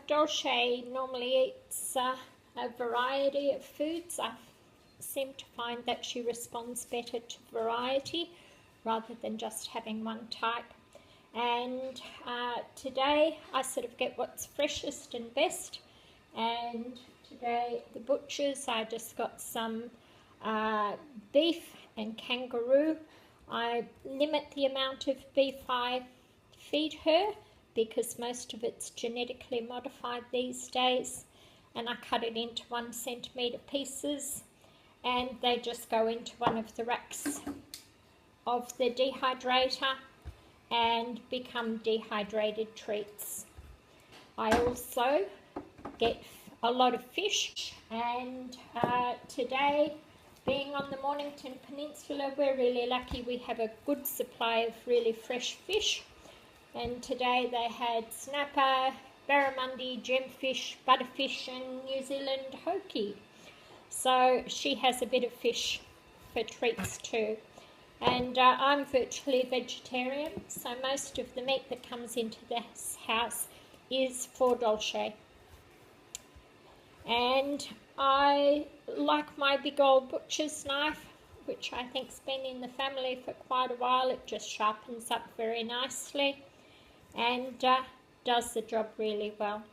Dolce normally eats a variety of foods. I seem to find that she responds better to variety rather than just having one type. And today I sort of get what's freshest and best. And today at the butcher's I just got some beef and kangaroo. I limit the amount of beef I feed her because most of it's genetically modified these days, and I cut it into 1 centimetre pieces, and they just go into one of the racks of the dehydrator and become dehydrated treats. I also get a lot of fish, and today, being on the Mornington Peninsula, we're really lucky. We have a good supply of really fresh fish, and today they had snapper, barramundi, gemfish, butterfish and New Zealand hoki. So she has a bit of fish for treats too. And I'm virtually vegetarian, so most of the meat that comes into this house is for Dolce. And I like my big old butcher's knife, which I think's been in the family for quite a while. It just sharpens up very nicely and does the job really well.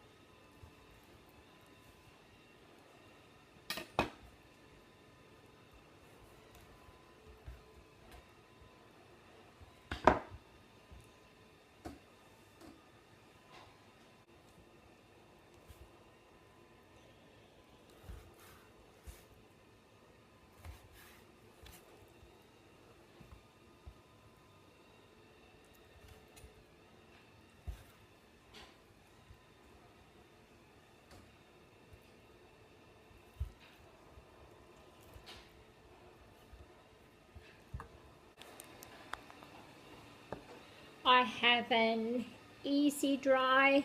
I have an easy dry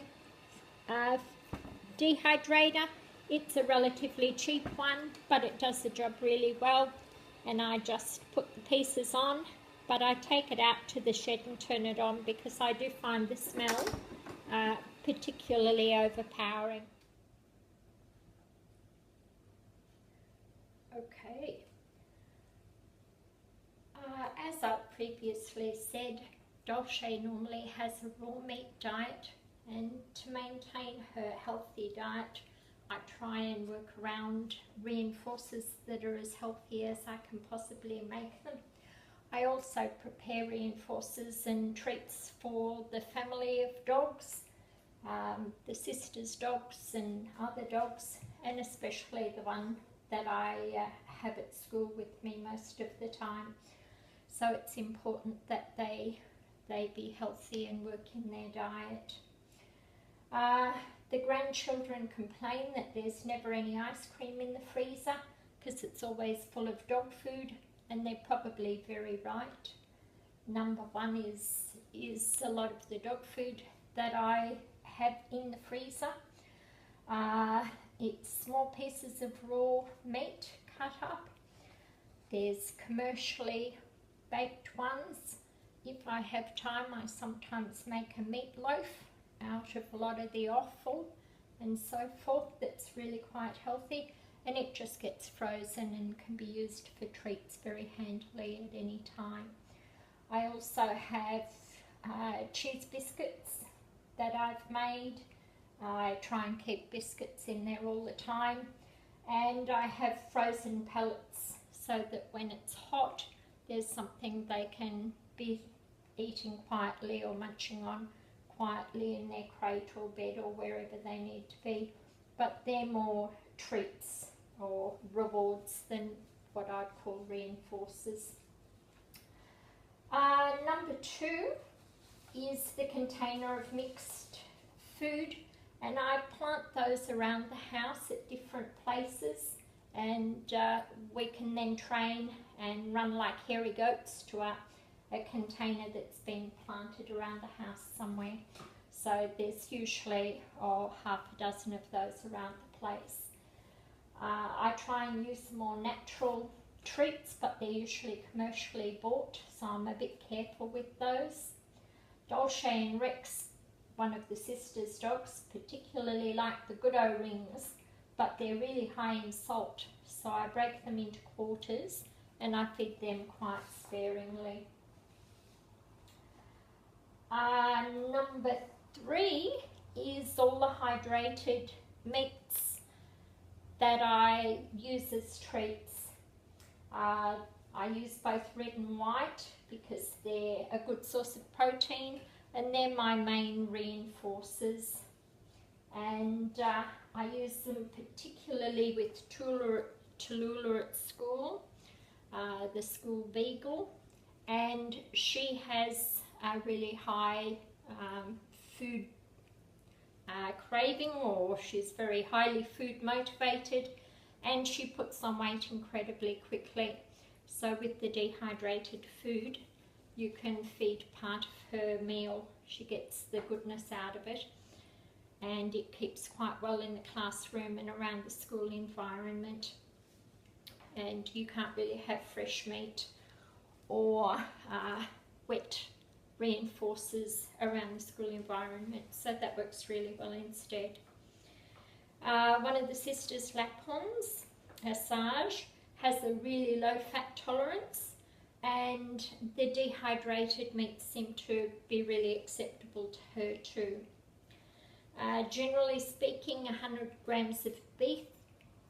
dehydrator. It's a relatively cheap one, but it does the job really well, and I just put the pieces on, but I take it out to the shed and turn it on because I do find the smell particularly overpowering. Okay, as I previously said, Dolce normally has a raw meat diet, and to maintain her healthy diet I try and work around reinforcers that are as healthy as I can possibly make them. I also prepare reinforcers and treats for the family of dogs, the sister's dogs and other dogs, and especially the one that I have at school with me most of the time. So it's important that they be healthy and work in their diet. The grandchildren complain that there's never any ice cream in the freezer because it's always full of dog food, and they're probably very right. Number one is a lot of the dog food that I have in the freezer. It's small pieces of raw meat cut up. There's commercially baked ones. If I have time, I sometimes make a meatloaf out of a lot of the offal and so forth that's really quite healthy, and it just gets frozen and can be used for treats very handily at any time. I also have cheese biscuits that I've made. I try and keep biscuits in there all the time, and I have frozen pellets so that when it's hot there's something they can be eating quietly or munching on quietly in their crate or bed or wherever they need to be. But they're more treats or rewards than what I'd call reinforcers. Number two is the container of mixed food, and I plant those around the house at different places, and we can then train and run like hairy goats to a container that's been planted around the house somewhere. So there's usually half a dozen of those around the place. I try and use more natural treats, but they're usually commercially bought, so I'm a bit careful with those. Dolce and Rex one of the sisters' dogs particularly like the Goodo rings, but they're really high in salt, so I break them into quarters and I feed them quite sparingly. Number 3 is all the hydrated meats that I use as treats. I use both red and white because they're a good source of protein and they're my main reinforcers. And I use them particularly with Tallulah at school, the school beagle, and she has a really high food craving, or she's very highly food motivated, and she puts on weight incredibly quickly. So with the dehydrated food, you can feed part of her meal. She gets the goodness out of it, and it keeps quite well in the classroom and around the school environment. And you can't really have fresh meat or wet reinforcers around the school environment, so that works really well instead. One of the sisters' lapons, Asajj, has a really low fat tolerance, and the dehydrated meats seem to be really acceptable to her too. Generally speaking, 100 grams of beef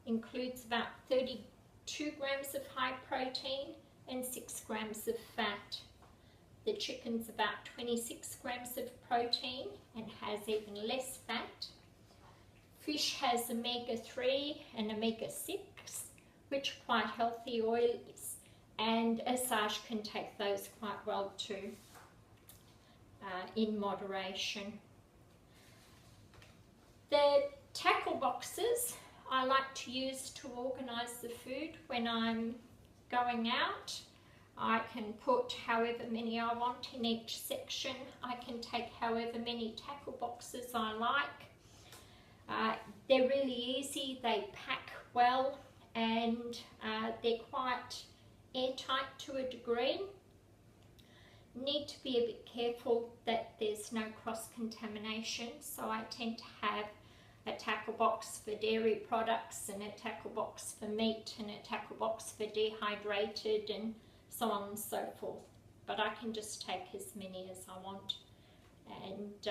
includes about 32 grams of high protein and 6 grams of fat. The chicken's about 26 grams of protein and has even less fat. Fish has omega-3 and omega-6, which are quite healthy oils, and Asajj can take those quite well too, in moderation. The TAKL boxes I like to use to organise the food when I'm going out. I can put however many I want in each section. I can take however many TAKL boxes I like. They're really easy, they pack well, and they're quite airtight to a degree. Need to be a bit careful that there's no cross-contamination, so I tend to have a TAKL box for dairy products and a TAKL box for meat and a TAKL box for dehydrated and so on and so forth. But I can just take as many as I want, and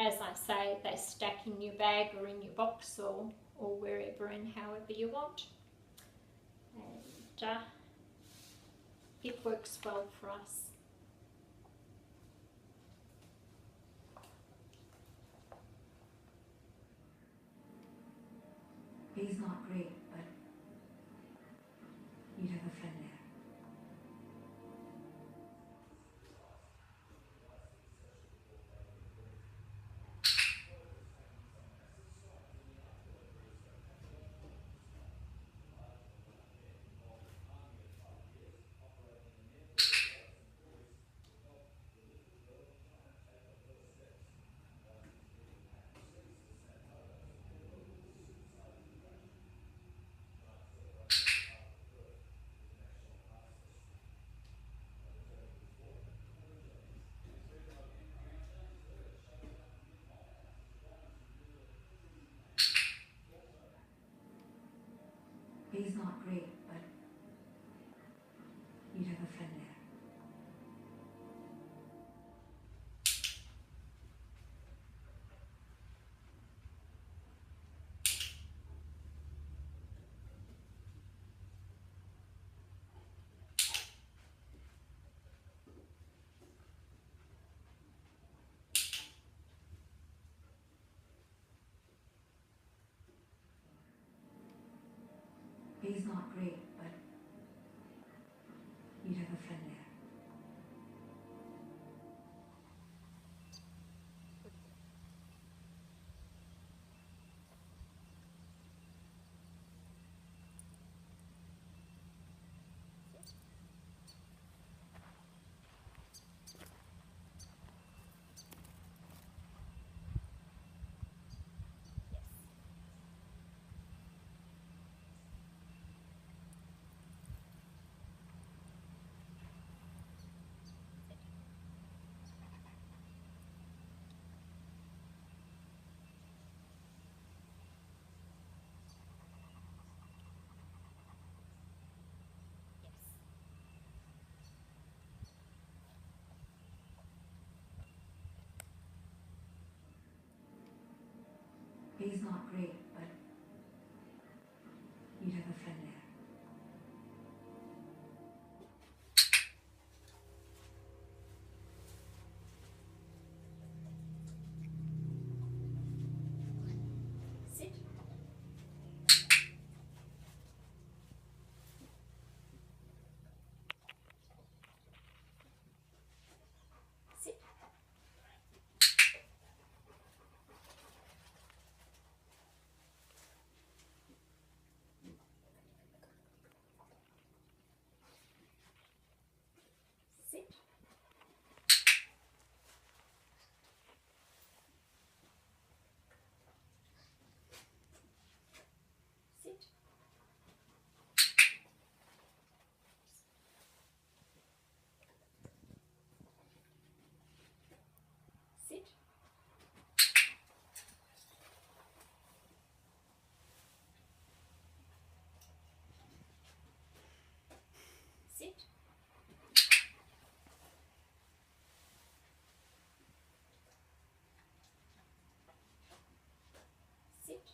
as I say, they stack in your bag or in your box or wherever and however you want, and it works well for us. He's not great, but you'd have a friend there. He's not great, but you'd have a friend there. He's not great, but you'd have a friend there. B's not great, but you'd have a friend there. Sit. Sit. Sit. Sit. Sit. Sit. Sit.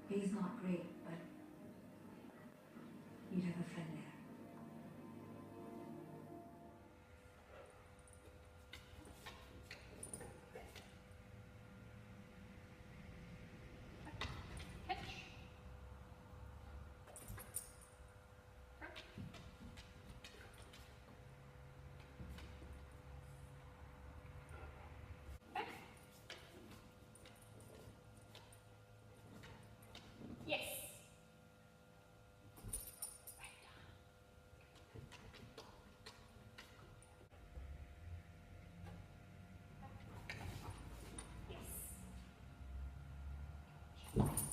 B's not great, but you'd have a friend there. Catch. Yes. Yes.